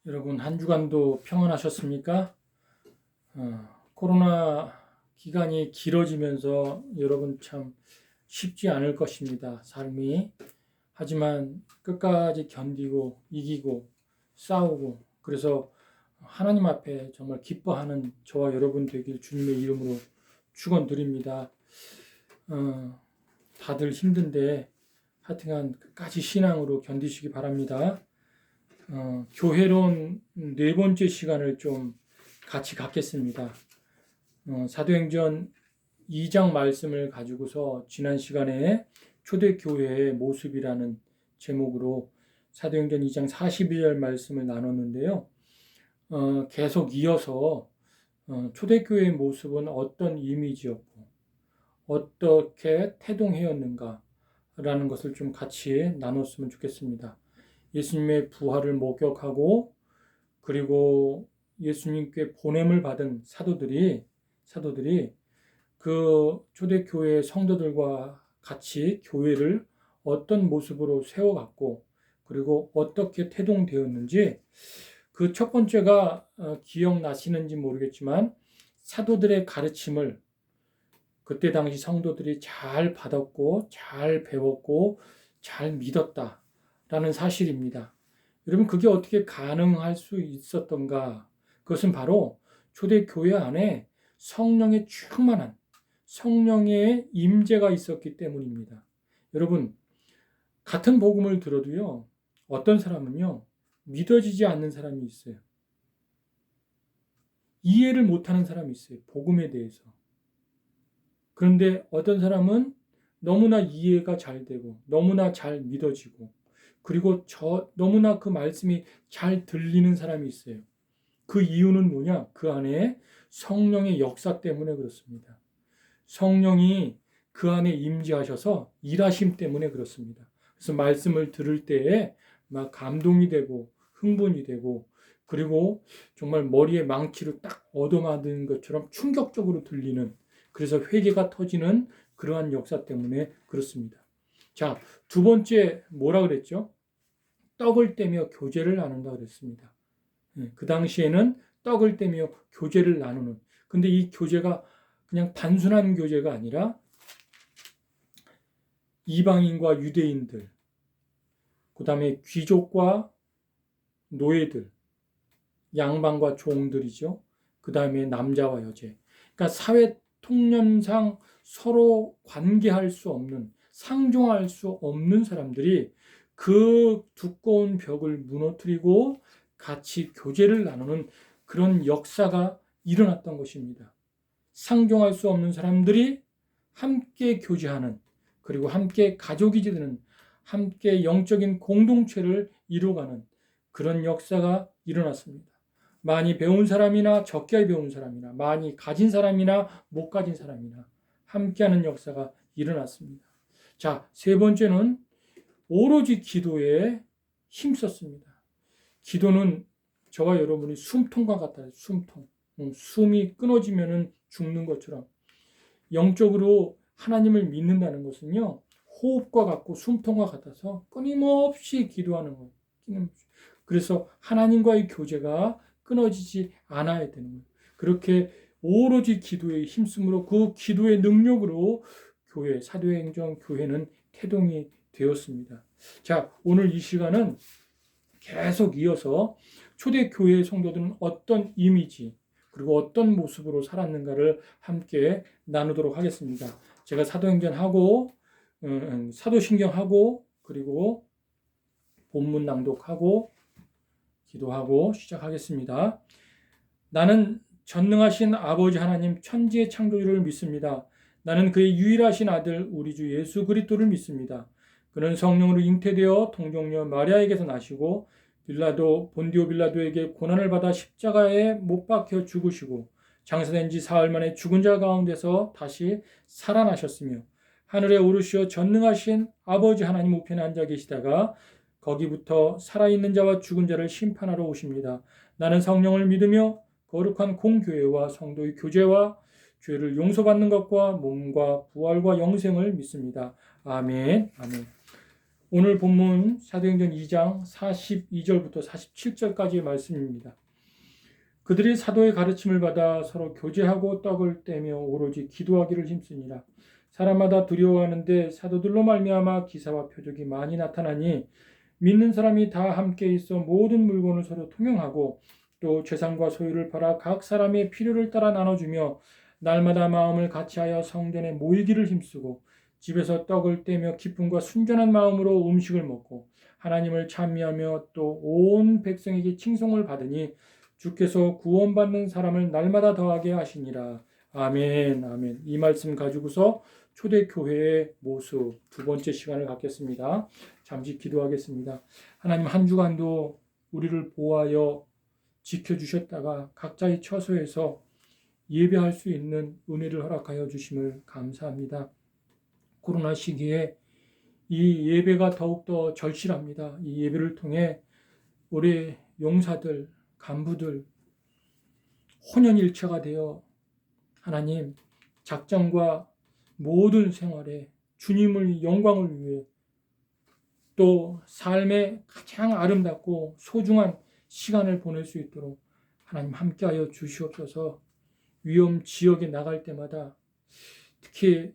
여러분 한 주간도 평안하셨습니까? 코로나 기간이 길어지면서 여러분 참 쉽지 않을 것입니다. 삶이. 하지만 끝까지 견디고 이기고 싸우고 그래서 하나님 앞에 정말 기뻐하는 저와 여러분 되길 주님의 이름으로 축원드립니다. 다들 힘든데 하여튼간 끝까지 신앙으로 견디시기 바랍니다. 교회론 네 번째 시간을 좀 같이 갖겠습니다. 사도행전 2장 말씀을 가지고서 지난 시간에 초대교회의 모습이라는 제목으로 사도행전 2장 42절 말씀을 나눴는데요. 계속 이어서 초대교회의 모습은 어떤 이미지였고 어떻게 태동해였는가라는 것을 좀 같이 나눴으면 좋겠습니다. 예수님의 부활을 목격하고 그리고 예수님께 보냄을 받은 사도들이 그 초대교회 성도들과 같이 교회를 어떤 모습으로 세워갔고 그리고 어떻게 태동되었는지 그 첫 번째가 기억나시는지 모르겠지만 사도들의 가르침을 그때 당시 성도들이 잘 받았고 잘 배웠고 잘 믿었다라는 사실입니다. 여러분 그게 어떻게 가능할 수 있었던가? 그것은 바로 초대교회 안에 성령의 충만한 성령의 임재가 있었기 때문입니다. 여러분 같은 복음을 들어도요. 어떤 사람은요. 믿어지지 않는 사람이 있어요. 이해를 못하는 사람이 있어요. 복음에 대해서. 그런데 어떤 사람은 너무나 이해가 잘 되고 너무나 잘 믿어지고 그리고 너무나 그 말씀이 잘 들리는 사람이 있어요. 그 이유는 뭐냐? 그 안에 성령의 역사 때문에 그렇습니다. 성령이 그 안에 임재하셔서 일하심 때문에 그렇습니다. 그래서 말씀을 들을 때에 막 감동이 되고 흥분이 되고 그리고 정말 머리에 망치로 딱 얻어맞은 것처럼 충격적으로 들리는 그래서 회개가 터지는 그러한 역사 때문에 그렇습니다. 자, 두 번째 뭐라 그랬죠? 떡을 떼며 교제를 나눈다 그랬습니다. 그 당시에는 떡을 떼며 교제를 나누는. 근데 이 교제가 그냥 단순한 교제가 아니라 이방인과 유대인들, 그 다음에 귀족과 노예들, 양반과 종들이죠. 그 다음에 남자와 여제. 그러니까 사회 통념상 서로 관계할 수 없는, 상종할 수 없는 사람들이 그 두꺼운 벽을 무너뜨리고 같이 교제를 나누는 그런 역사가 일어났던 것입니다. 상종할 수 없는 사람들이 함께 교제하는 그리고 함께 가족이 되는 함께 영적인 공동체를 이루어가는 그런 역사가 일어났습니다. 많이 배운 사람이나 적게 배운 사람이나 많이 가진 사람이나 못 가진 사람이나 함께하는 역사가 일어났습니다. 자, 세 번째는 오로지 기도에 힘썼습니다. 기도는 저와 여러분이 숨통과 같아요. 숨통. 숨이 끊어지면 죽는 것처럼 영적으로 하나님을 믿는다는 것은요. 호흡과 같고 숨통과 같아서 끊임없이 기도하는 거예요. 그래서 하나님과의 교제가 끊어지지 않아야 되는 거예요. 그렇게 오로지 기도에 힘쓰므로 그 기도의 능력으로 교회, 사도행전 교회는 태동이 되었습니다. 자, 오늘 이 시간은 계속 이어서 초대교회 성도들은 어떤 이미지 그리고 어떤 모습으로 살았는가를 함께 나누도록 하겠습니다. 제가 사도행전하고 사도신경하고 그리고 본문 낭독하고 기도하고 시작하겠습니다. 나는 전능하신 아버지 하나님 천지의 창조주를 믿습니다. 나는 그의 유일하신 아들 우리 주 예수 그리스도를 믿습니다. 그는 성령으로 잉태되어 동정녀 마리아에게서 나시고 본디오 빌라도에게 고난을 받아 십자가에 못 박혀 죽으시고 장사된 지 사흘 만에 죽은 자 가운데서 다시 살아나셨으며 하늘에 오르시어 전능하신 아버지 하나님 우편에 앉아 계시다가 거기부터 살아있는 자와 죽은 자를 심판하러 오십니다. 나는 성령을 믿으며 거룩한 공교회와 성도의 교제와 죄를 용서받는 것과 몸과 부활과 영생을 믿습니다. 아멘. 아멘. 오늘 본문 사도행전 2장 42절부터 47절까지의 말씀입니다. 그들이 사도의 가르침을 받아 서로 교제하고 떡을 떼며 오로지 기도하기를 힘쓰니라. 사람마다 두려워하는데 사도들로 말미암아 기사와 표적이 많이 나타나니 믿는 사람이 다 함께 있어 모든 물건을 서로 통용하고 또 재산과 소유를 팔아 각 사람의 필요를 따라 나눠주며 날마다 마음을 같이하여 성전에 모이기를 힘쓰고 집에서 떡을 떼며 기쁨과 순전한 마음으로 음식을 먹고 하나님을 찬미하며 또 온 백성에게 칭송을 받으니 주께서 구원받는 사람을 날마다 더하게 하시니라. 아멘, 아멘. 이 말씀 가지고서 초대교회의 모습 두 번째 시간을 갖겠습니다. 잠시 기도하겠습니다. 하나님, 한 주간도 우리를 보호하여 지켜주셨다가 각자의 처소에서 예배할 수 있는 은혜를 허락하여 주심을 감사합니다. 코로나 시기에 이 예배가 더욱더 절실합니다. 이 예배를 통해 우리 용사들, 간부들 혼연일체가 되어 하나님 작정과 모든 생활에 주님의 영광을 위해 또 삶의 가장 아름답고 소중한 시간을 보낼 수 있도록 하나님 함께하여 주시옵소서. 위험 지역에 나갈 때마다 특히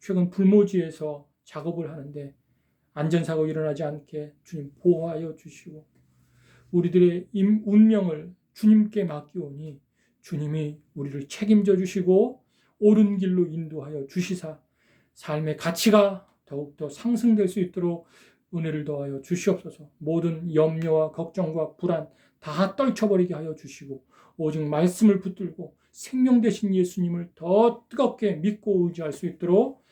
최근 불모지에서 작업을 하는데 안전사고 일어나지 않게 주님 보호하여 주시고 우리들의 운명을 주님께 맡기오니 주님이 우리를 책임져 주시고 옳은 길로 인도하여 주시사 삶의 가치가 더욱더 상승될 수 있도록 은혜를 더하여 주시옵소서. 모든 염려와 걱정과 불안 다 떨쳐버리게 하여 주시고 오직 말씀을 붙들고 생명 되신 예수님을 더 뜨겁게 믿고 의지할 수 있도록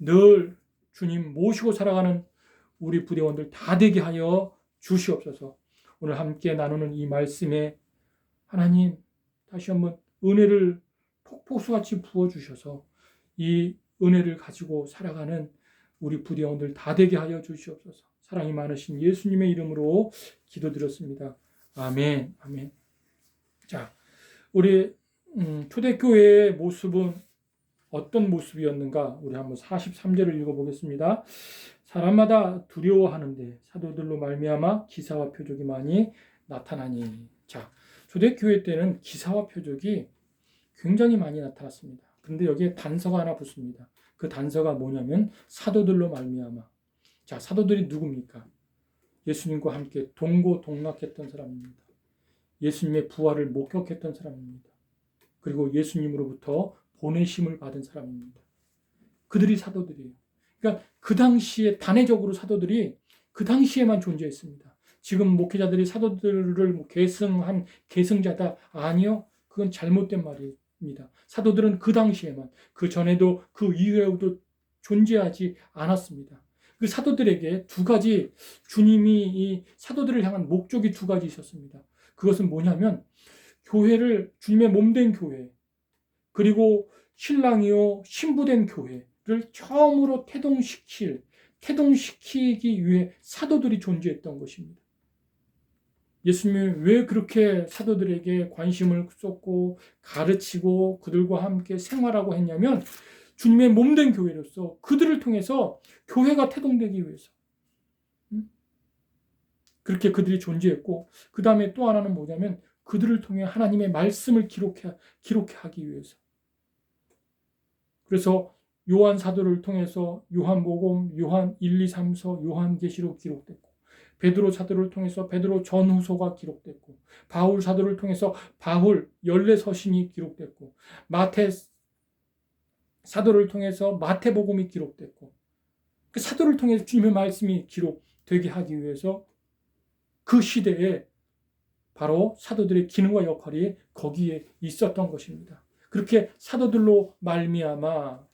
늘 주님 모시고 살아가는 우리 부대원들 다 되게 하여 주시옵소서. 오늘 함께 나누는 이 말씀에 하나님 다시 한번 은혜를 폭포수같이 부어주셔서 이 은혜를 가지고 살아가는 우리 부대원들 다 되게 하여 주시옵소서. 사랑이 많으신 예수님의 이름으로 기도드렸습니다. 아멘, 아멘. 자, 우리 초대교회의 모습은 어떤 모습이었는가? 우리 한번 43절을 읽어보겠습니다. 사람마다 두려워하는데 사도들로 말미암아 기사와 표적이 많이 나타나니. 자, 초대교회 때는 기사와 표적이 굉장히 많이 나타났습니다. 그런데 여기에 단서가 하나 붙습니다. 그 단서가 뭐냐면 사도들로 말미암아. 자, 사도들이 누굽니까? 예수님과 함께 동고동락했던 사람입니다. 예수님의 부활을 목격했던 사람입니다. 그리고 예수님으로부터 보내심을 받은 사람입니다. 그들이 사도들이에요. 그러니까 그 당시에 단회적으로 사도들이 그 당시에만 존재했습니다. 지금 목회자들이 사도들을 계승한 계승자다. 아니요. 그건 잘못된 말입니다. 사도들은 그 당시에만, 그 전에도 그 이후에도 존재하지 않았습니다. 그 사도들에게 두 가지, 주님이 이 사도들을 향한 목적이 두 가지 있었습니다. 그것은 뭐냐면 교회를, 주님의 몸된 교회, 그리고 신랑이요 신부된 교회를 처음으로 태동시키기 위해 사도들이 존재했던 것입니다. 예수님이 왜 그렇게 사도들에게 관심을 쏟고 가르치고 그들과 함께 생활하고 했냐면 주님의 몸된 교회로서 그들을 통해서 교회가 태동되기 위해서 그렇게 그들이 존재했고, 그 다음에 또 하나는 뭐냐면 그들을 통해 하나님의 말씀을 기록하기 위해서. 그래서 요한 사도를 통해서 요한복음, 요한 1, 2, 3서, 요한계시록 기록됐고, 베드로 사도를 통해서 베드로 전후서가 기록됐고, 바울 사도를 통해서 바울 열례서신이 기록됐고, 마태 사도를 통해서 마태복음이 기록됐고, 그 사도를 통해서 주님의 말씀이 기록되게 하기 위해서 그 시대에 바로 사도들의 기능과 역할이 거기에 있었던 것입니다. 그렇게 사도들로 말미암아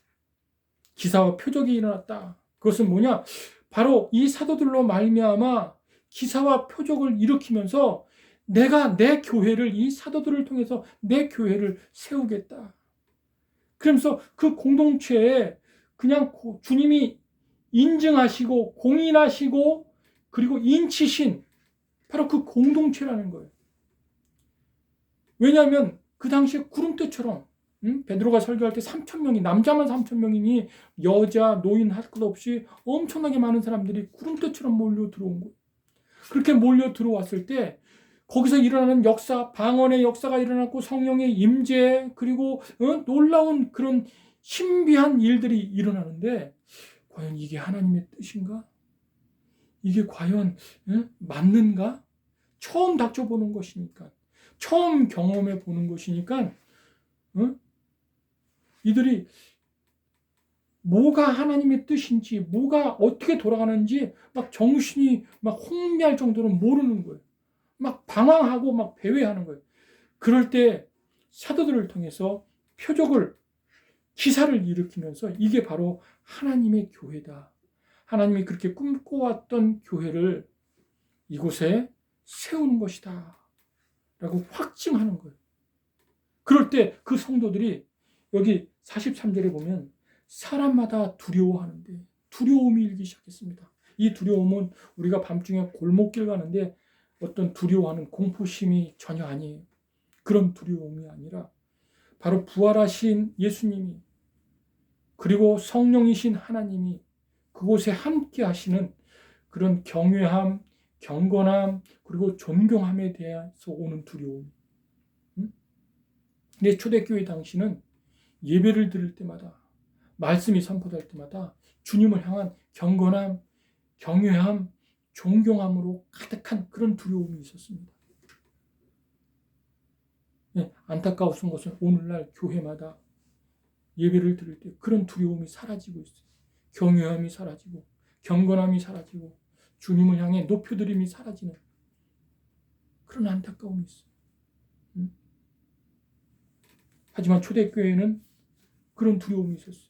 기사와 표적이 일어났다. 그것은 뭐냐? 바로 이 사도들로 말미암아 기사와 표적을 일으키면서 내가 내 교회를, 이 사도들을 통해서 내 교회를 세우겠다. 그러면서 그 공동체에 그냥 주님이 인증하시고 공인하시고 그리고 인치신 바로 그 공동체라는 거예요. 왜냐하면 그 당시에 구름대처럼 베드로가 설교할 때 3,000명이, 남자만 3,000명이니 여자, 노인 할 것 없이 엄청나게 많은 사람들이 구름대처럼 몰려 들어온 거예요. 그렇게 몰려 들어왔을 때 거기서 일어나는 역사, 방언의 역사가 일어났고 성령의 임재, 그리고 놀라운 그런 신비한 일들이 일어나는데 과연 이게 하나님의 뜻인가? 이게 과연 맞는가? 처음 닥쳐보는 것이니까, 처음 경험해 보는 것이니까 이들이 뭐가 하나님의 뜻인지, 뭐가 어떻게 돌아가는지 막 정신이 막 혼미할 정도로 모르는 거예요. 막 방황하고 막 배회하는 거예요. 그럴 때 사도들을 통해서 표적을, 기사를 일으키면서 이게 바로 하나님의 교회다. 하나님이 그렇게 꿈꿔왔던 교회를 이곳에 세우는 것이다. 라고 확증하는 거예요. 그럴 때 그 성도들이 여기 43절에 보면 사람마다 두려워하는데 두려움이 일기 시작했습니다. 이 두려움은 우리가 밤중에 골목길 가는데 어떤 두려워하는 공포심이 전혀 아니에요. 그런 두려움이 아니라 바로 부활하신 예수님이, 그리고 성령이신 하나님이 그곳에 함께 하시는 그런 경외함, 경건함, 그리고 존경함에 대해서 오는 두려움. 근데 초대교회 당시는 예배를 드릴 때마다, 말씀이 선포될 때마다 주님을 향한 경건함, 경외함, 존경함으로 가득한 그런 두려움이 있었습니다. 네, 안타까운 것은 오늘날 교회마다 예배를 드릴 때 그런 두려움이 사라지고 있어요. 경외함이 사라지고 경건함이 사라지고 주님을 향해 높여드림이 사라지는 그런 안타까움이 있어요. 하지만 초대교회는 그런 두려움이 있었어요.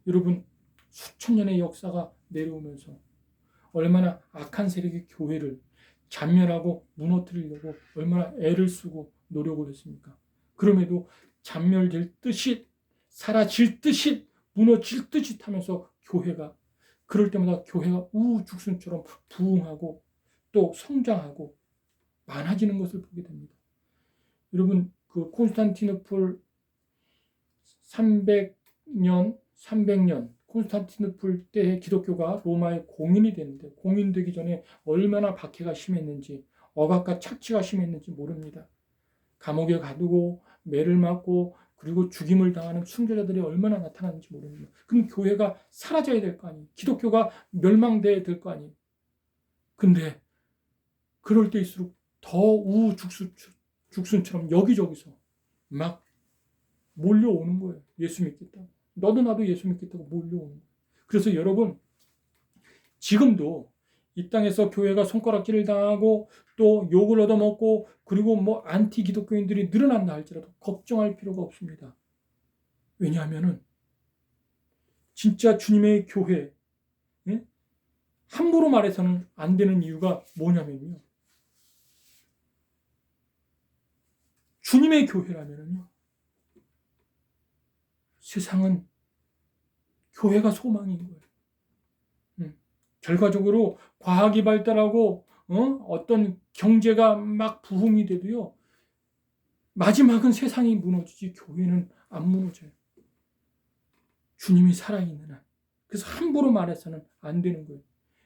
여러분, 수천 년의 역사가 내려오면서 얼마나 악한 세력의 교회를 잔멸하고 무너뜨리려고 얼마나 애를 쓰고 노력을 했습니까? 그럼에도 잔멸될 듯이, 사라질 듯이, 무너질 듯이 하면서 교회가, 그럴 때마다 교회가 우후죽순처럼 부흥하고 또 성장하고 많아지는 것을 보게 됩니다. 여러분, 그 콘스탄티노플 300년 콘스탄티노플 때의 기독교가 로마의 공인이 됐는데, 공인되기 전에 얼마나 박해가 심했는지, 억압과 착취가 심했는지 모릅니다. 감옥에 가두고 매를 맞고 그리고 죽임을 당하는 순교자들이 얼마나 나타나는지 모릅니다. 그럼 교회가 사라져야 될 거 아니에요. 기독교가 멸망돼야 될 거 아니에요. 근데 그럴 때일수록 더 우후죽순처럼 여기저기서 막 몰려오는 거예요. 예수 믿겠다고. 너도 나도 예수 믿겠다고 몰려오는 거예요. 그래서 여러분, 지금도 이 땅에서 교회가 손가락질을 당하고 또 욕을 얻어먹고 그리고 뭐 안티 기독교인들이 늘어난다 할지라도 걱정할 필요가 없습니다. 왜냐하면은 진짜 주님의 교회, 함부로 말해서는 안 되는 이유가 뭐냐면요, 주님의 교회라면요, 세상은 교회가 소망인 거예요. 결과적으로 과학이 발달하고 어떤 경제가 막 부흥이 돼도요, 마지막은 세상이 무너지지 교회는 안 무너져요. 주님이 살아있는 한. 그래서 함부로 말해서는 안 되는 거예요.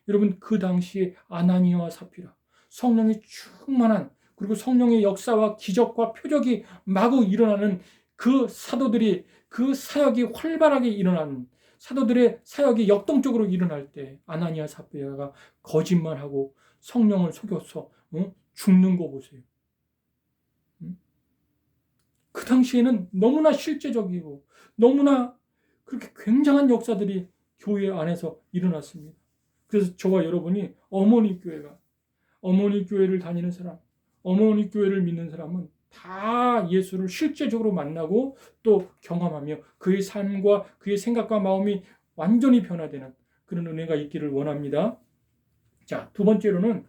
여러분, 그 당시에 아나니아와 사피라, 성령이 충만한, 그리고 성령의 역사와 기적과 표적이 마구 일어나는 그 사도들이, 그 사역이 활발하게 일어나는, 사도들의 사역이 역동적으로 일어날 때 아나니아 사피라가 거짓말하고 성령을 속여서 죽는 거 보세요. 그 당시에는 너무나 실제적이고 너무나 그렇게 굉장한 역사들이 교회 안에서 일어났습니다. 그래서 저와 여러분이 어머니 교회를 다니는 사람, 어머니 교회를 믿는 사람은 다 예수를 실제적으로 만나고 또 경험하며 그의 삶과 그의 생각과 마음이 완전히 변화되는 그런 은혜가 있기를 원합니다. 자, 두 번째로는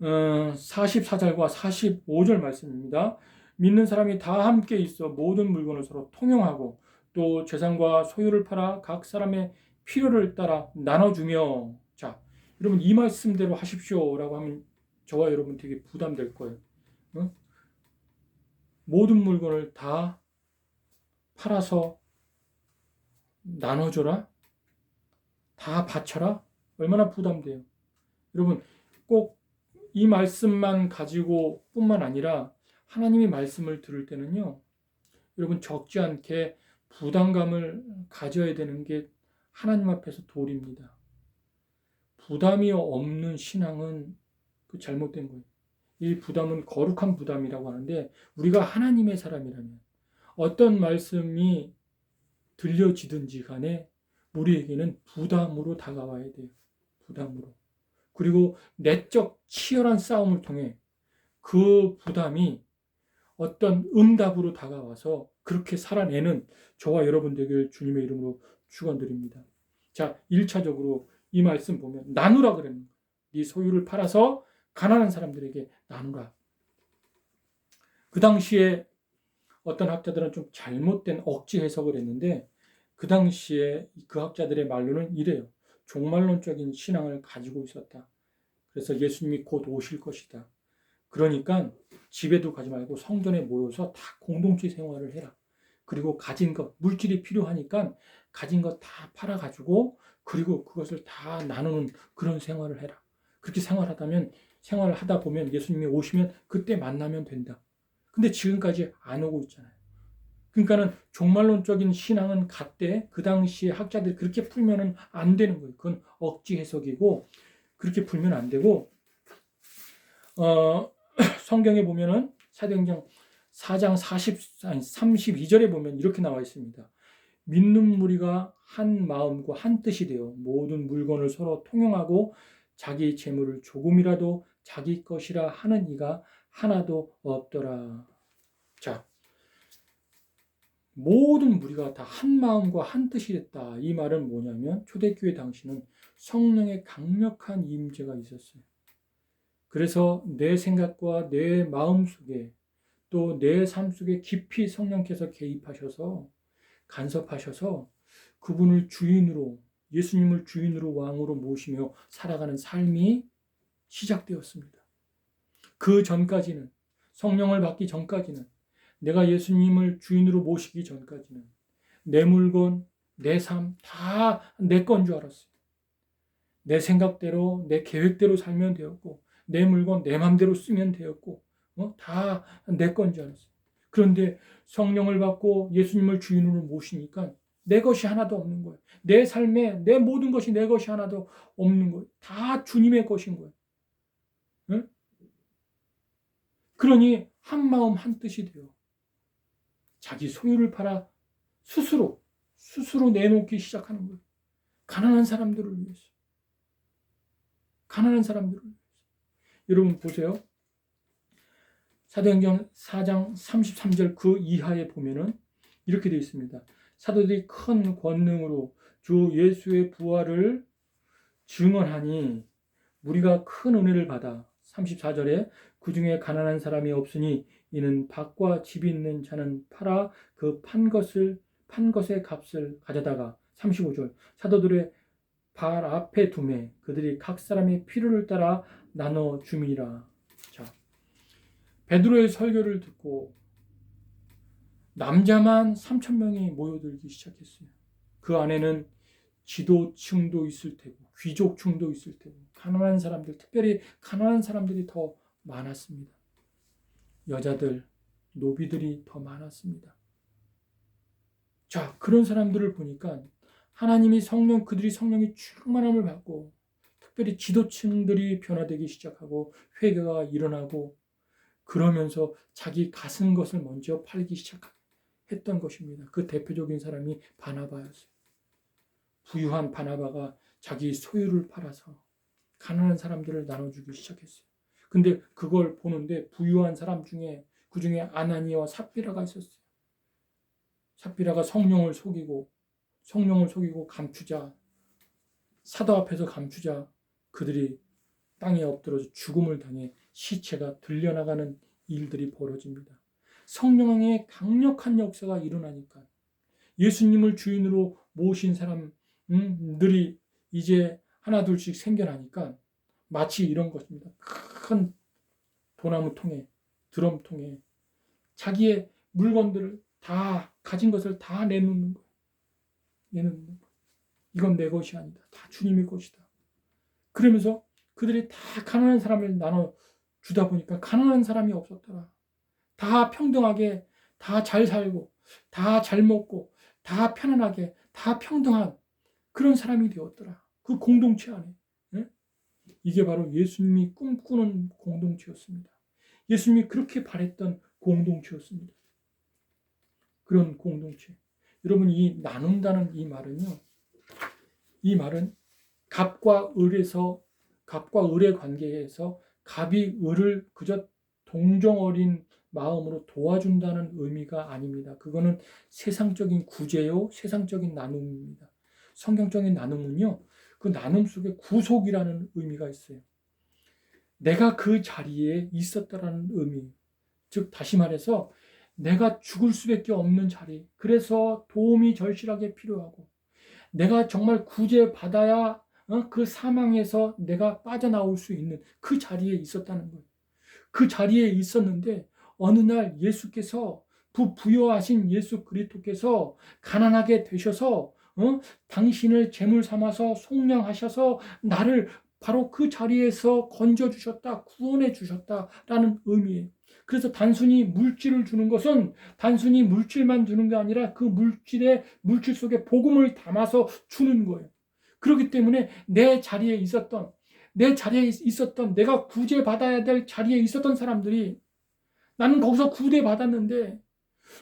44절과 45절 말씀입니다. 믿는 사람이 다 함께 있어 모든 물건을 서로 통용하고 또 재산과 소유를 팔아 각 사람의 필요를 따라 나눠주며. 자, 여러분, 이 말씀대로 하십시오라고 하면 저와 여러분 되게 부담될 거예요. 모든 물건을 다 팔아서 나눠줘라? 다 바쳐라? 얼마나 부담돼요. 여러분, 꼭 이 말씀만 가지고 뿐만 아니라 하나님의 말씀을 들을 때는요, 여러분 적지 않게 부담감을 가져야 되는 게 하나님 앞에서 도리입니다. 부담이 없는 신앙은 그 잘못된 거예요. 이 부담은 거룩한 부담이라고 하는데, 우리가 하나님의 사람이라면 어떤 말씀이 들려지든지 간에 우리에게는 부담으로 다가와야 돼요. 부담으로. 그리고 내적 치열한 싸움을 통해 그 부담이 어떤 응답으로 다가와서 그렇게 살아내는 저와 여러분 되길 주님의 이름으로 축원드립니다. 자, 1차적으로 이 말씀 보면 나누라 그랬는 거예요. 네 소유를 팔아서 가난한 사람들에게 나누라. 그 당시에 어떤 학자들은 좀 잘못된 억지 해석을 했는데, 그 당시에 그 학자들의 말로는 이래요. 종말론적인 신앙을 가지고 있었다. 그래서 예수님이 곧 오실 것이다. 그러니까 집에도 가지 말고 성전에 모여서 다 공동체 생활을 해라. 그리고 가진 것, 물질이 필요하니까 가진 것 다 팔아가지고 그리고 그것을 다 나누는 그런 생활을 해라. 그렇게 생활을 하다 보면 예수님이 오시면 그때 만나면 된다. 근데 지금까지 안 오고 있잖아요. 그러니까는 종말론적인 신앙은 갓때 그 당시에 학자들이 그렇게 풀면은 안 되는 거예요. 그건 억지 해석이고 그렇게 풀면 안 되고, 성경에 보면은 사도행전 4장 32절에 보면 이렇게 나와 있습니다. 믿는 무리가 한 마음과 한 뜻이 되어 모든 물건을 서로 통용하고 자기 재물을 조금이라도 자기 것이라 하는 이가 하나도 없더라. 자, 모든 무리가 다 한 마음과 한 뜻이 됐다. 이 말은 뭐냐면 초대교회 당시는 성령의 강력한 임재가 있었어요. 그래서 내 생각과 내 마음 속에 또 내 삶 속에 깊이 성령께서 개입하셔서 간섭하셔서 그분을 주인으로, 예수님을 주인으로 왕으로 모시며 살아가는 삶이 시작되었습니다. 그 전까지는, 성령을 받기 전까지는, 내가 예수님을 주인으로 모시기 전까지는 내 물건, 내 삶 다 내 건 줄 알았어요. 내 생각대로, 내 계획대로 살면 되었고, 내 물건 내 맘대로 쓰면 되었고, 다 내 건 줄 알았어요. 그런데 성령을 받고 예수님을 주인으로 모시니까 내 것이 하나도 없는 거예요. 내 삶에 내 모든 것이 내 것이 하나도 없는 거예요. 다 주님의 것인 거예요. 응? 그러니 한 마음 한 뜻이 돼요. 자기 소유를 팔아 스스로 내놓기 시작하는 거예요. 가난한 사람들을 위해서. 가난한 사람들을 위해서. 여러분 보세요. 사도행전 4장 33절 그 이하에 보면은 이렇게 되어 있습니다. 사도들이 큰 권능으로 주 예수의 부활을 증언하니 우리가 큰 은혜를 받아 34절에 그 중에 가난한 사람이 없으니 이는 밭과 집이 있는 자는 팔아 그 판 것의 값을 가져다가 35절 사도들의 발 앞에 두매 그들이 각 사람의 필요를 따라 나눠 줌이라. 자, 베드로의 설교를 듣고 남자만 3,000명이 모여들기 시작했어요. 그 안에는 지도층도 있을 테고 귀족층도 있을 테고 가난한 사람들, 특별히 가난한 사람들이 더 많았습니다. 여자들, 노비들이 더 많았습니다. 자, 그런 사람들을 보니까 하나님이 그들이 성령의 충만함을 받고 특별히 지도층들이 변화되기 시작하고 회개가 일어나고 그러면서 자기 가진 것을 먼저 팔기 시작했던 것입니다. 그 대표적인 사람이 바나바였어요. 부유한 바나바가 자기 소유를 팔아서 가난한 사람들을 나눠주기 시작했어요. 근데 그걸 보는데 부유한 사람 중에 그 중에 아나니아와 삽비라가 있었어요. 삽비라가 성령을 속이고 감추자, 사도 앞에서 감추자 그들이 땅에 엎드려서 죽음을 당해 시체가 들려나가는 일들이 벌어집니다. 성령의 강력한 역사가 일어나니까 예수님을 주인으로 모신 사람들이 이제 하나둘씩 생겨나니까 마치 이런 것입니다. 큰 도나무통에 드럼통에 자기의 물건들을 다 가진 것을 다 내놓는 거예요. 내놓는 거예요. 이건 내 것이 아니다. 다 주님의 것이다. 그러면서 그들이 다 가난한 사람을 나눠 주다 보니까 가난한 사람이 없었더라. 다 평등하게, 다 잘 살고, 다 잘 먹고, 다 편안하게, 다 평등한 그런 사람이 되었더라. 그 공동체 안에. 네? 이게 바로 예수님이 꿈꾸는 공동체였습니다. 예수님이 그렇게 바랬던 공동체였습니다. 그런 공동체. 여러분, 이 나눈다는 이 말은요, 이 말은 갑과 을의 관계에서 갑이 을을 그저 동정어린 마음으로 도와준다는 의미가 아닙니다. 그거는 세상적인 구제요, 세상적인 나눔입니다. 성경적인 나눔은요, 그 나눔 속에 구속이라는 의미가 있어요. 내가 그 자리에 있었다라는 의미. 즉, 다시 말해서 내가 죽을 수밖에 없는 자리. 그래서 도움이 절실하게 필요하고, 내가 정말 구제받아야 그 사망에서 내가 빠져나올 수 있는 그 자리에 있었다는 거예요. 그 자리에 있었는데 어느 날 예수께서 부여하신 예수 그리스도께서 가난하게 되셔서 당신을 제물 삼아서 속량하셔서 나를 바로 그 자리에서 건져주셨다, 구원해 주셨다라는 의미예요. 그래서 단순히 물질을 주는 것은 단순히 물질만 주는 게 아니라 그 물질 속에 복음을 담아서 주는 거예요. 그렇기 때문에 내 자리에 있었던 내가 구제받아야 될 자리에 있었던 사람들이 나는 거기서 구제받았는데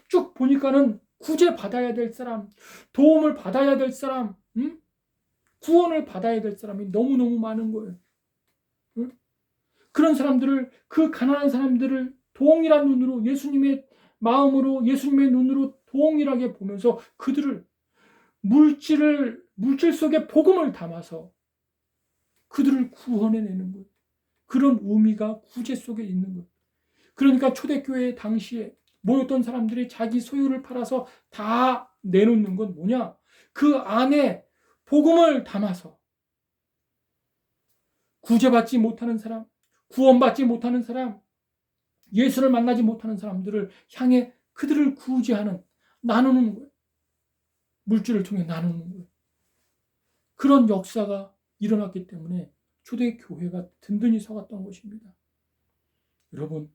쭉 보니까는 구제받아야 될 사람, 도움을 받아야 될 사람, 구원을 받아야 될 사람이 너무너무 많은 거예요. 그런 사람들을, 그 가난한 사람들을 동일한 눈으로, 예수님의 마음으로, 예수님의 눈으로 동일하게 보면서 그들을 물질 속에 복음을 담아서 그들을 구원해내는 것. 그런 의미가 구제 속에 있는 것. 그러니까 초대교회 당시에 모였던 사람들이 자기 소유를 팔아서 다 내놓는 건 뭐냐? 그 안에 복음을 담아서 구제받지 못하는 사람, 구원받지 못하는 사람, 예수를 만나지 못하는 사람들을 향해 그들을 구제하는, 나누는 거예요. 물질을 통해 나누는 거예요. 그런 역사가 일어났기 때문에 초대교회가 든든히 서갔던 것입니다. 여러분,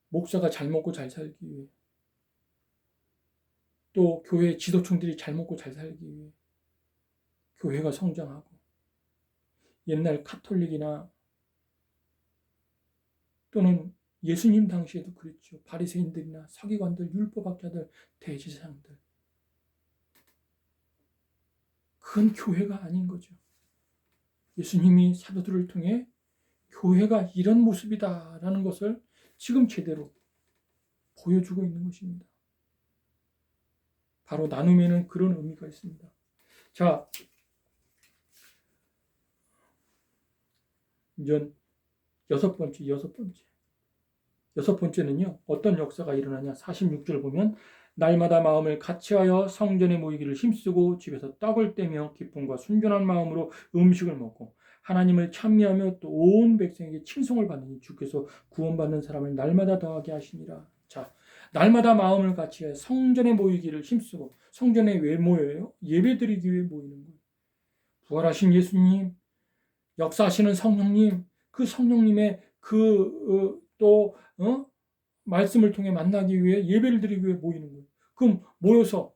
목사가 잘 먹고 잘 살기 위해, 또 교회 지도층들이 잘 먹고 잘 살기 위해 교회가 성장하고, 옛날 카톨릭이나 또는 예수님 당시에도 그랬죠. 바리새인들이나 서기관들, 율법학자들, 대제사장들. 그건 교회가 아닌 거죠. 예수님이 사도들을 통해 교회가 이런 모습이다라는 것을 지금 제대로 보여주고 있는 것입니다. 바로 나눔에는 그런 의미가 있습니다. 자, 이제 여섯 번째는요. 어떤 역사가 일어나냐. 46절 보면 날마다 마음을 같이하여 성전에 모이기를 힘쓰고 집에서 떡을 떼며 기쁨과 순전한 마음으로 음식을 먹고 하나님을 찬미하며 또 온 백성에게 칭송을 받으니 주께서 구원받는 사람을 날마다 더하게 하시니라. 자, 날마다 마음을 같이하여 성전에 모이기를 힘쓰고, 성전에 왜 모여요? 예배드리기 위해 모이는 거예요. 부활하신 예수님, 역사하시는 성령님, 그 성령님의 또 말씀을 통해 만나기 위해, 예배를 드리기 위해 모이는 거예요. 그럼 모여서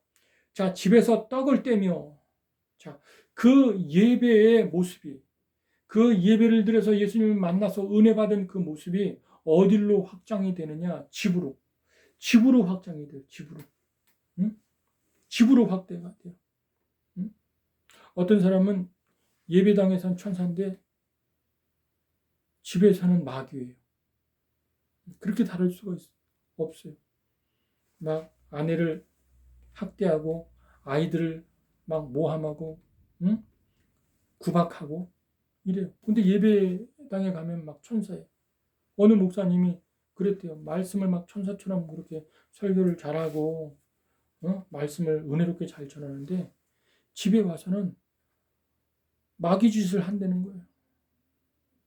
자, 집에서 떡을 떼며, 자, 그 예배의 모습이, 그 예배를 드려서 예수님을 만나서 은혜 받은 그 모습이 어디로 확장이 되느냐? 집으로 확장이 돼요. 집으로 확대가 돼요. 어떤 사람은 예배당에선 천사인데 집에서는 마귀예요. 그렇게 다를 수가 없어요. 막 아내를 학대하고 아이들을 막 모함하고 구박하고 이래요. 근데 예배당에 가면 막 천사예요. 어느 목사님이 그랬대요. 말씀을 막 천사처럼 그렇게 설교를 잘하고 말씀을 은혜롭게 잘 전하는데 집에 와서는 마귀 짓을 한다는 거예요.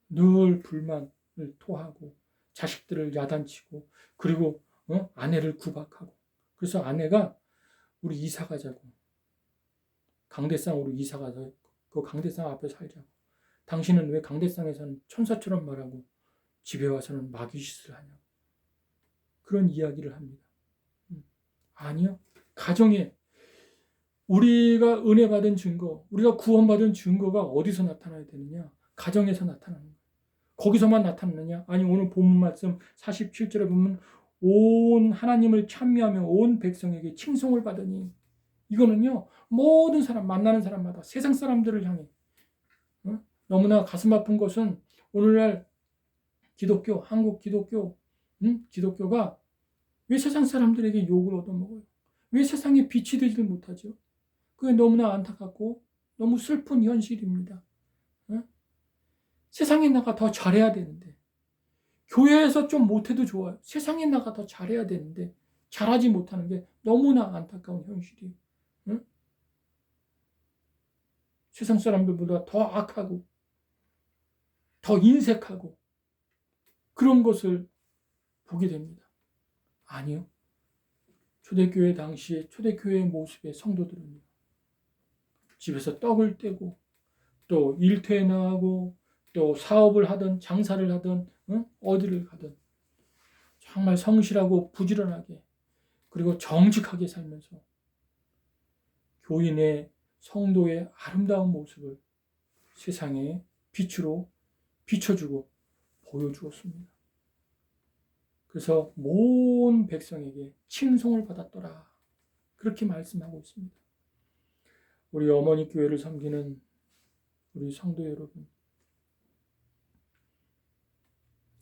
늘 불만을 토하고 자식들을 야단치고 그리고 아내를 구박하고 그래서 아내가 우리 이사 가자고 강대상으로 이사 가서 그 강대상 앞에 살자고 당신은 왜 강대상에서는 천사처럼 말하고 집에 와서는 마귀짓을 하냐고 그런 이야기를 합니다. 아니요. 가정에 우리가 은혜 받은 증거, 우리가 구원받은 증거가 어디서 나타나야 되느냐? 가정에서 나타나는 거예요. 거기서만 나타나느냐? 아니 오늘 본문 말씀 47절에 보면 온 하나님을 찬미하며 온 백성에게 칭송을 받으니 이거는요 모든 사람 만나는 사람마다 세상 사람들을 향해 너무나 가슴 아픈 것은 오늘날 기독교 한국 기독교 기독교가 왜 세상 사람들에게 욕을 얻어먹어요? 왜 세상에 빛이 되지를 못하죠? 그게 너무나 안타깝고 너무 슬픈 현실입니다. 세상에 나가 더 잘해야 되는데 교회에서 좀 못해도 좋아요. 세상에 나가 더 잘해야 되는데 잘하지 못하는 게 너무나 안타까운 현실이에요. 세상 사람들보다 더 악하고 더 인색하고 그런 것을 보게 됩니다. 아니요. 초대교회 당시에 초대교회의 모습의 성도들은요. 집에서 떡을 떼고 또 일터에 나가고 또 사업을 하든 장사를 하든 어디를 가든 정말 성실하고 부지런하게 그리고 정직하게 살면서 교인의 성도의 아름다운 모습을 세상에 빛으로 비춰주고 보여주었습니다. 그래서 모든 백성에게 칭송을 받았더라. 그렇게 말씀하고 있습니다. 우리 어머니 교회를 섬기는 우리 성도 여러분,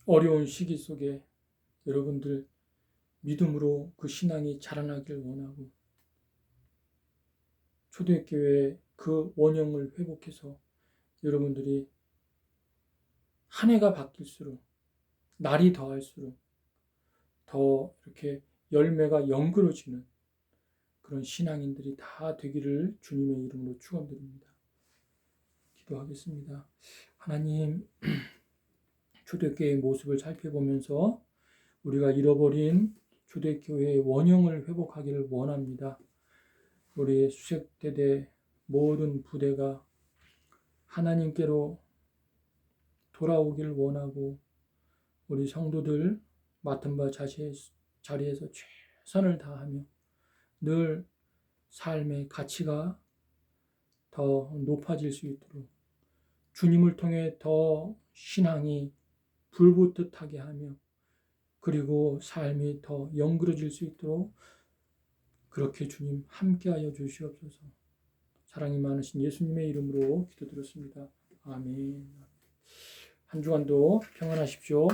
어려운 시기 속에 여러분들 믿음으로 그 신앙이 자라나길 원하고 초대교회의 그 원형을 회복해서 여러분들이 한 해가 바뀔수록 날이 더할수록 더 이렇게 열매가 연그러지는 그런 신앙인들이 다 되기를 주님의 이름으로 축원드립니다. 기도하겠습니다. 하나님, 초대교회의 모습을 살펴보면서 우리가 잃어버린 초대교회의 원형을 회복하기를 원합니다. 우리 수색대대 모든 부대가 하나님께로 돌아오기를 원하고 우리 성도들 맡은 바 자리에서 최선을 다하며 늘 삶의 가치가 더 높아질 수 있도록 주님을 통해 더 신앙이 불붙듯하게 하며 그리고 삶이 더 연그러질 수 있도록 그렇게 주님 함께하여 주시옵소서. 사랑이 많으신 예수님의 이름으로 기도드렸습니다. 아멘. 한 주간도 평안하십시오.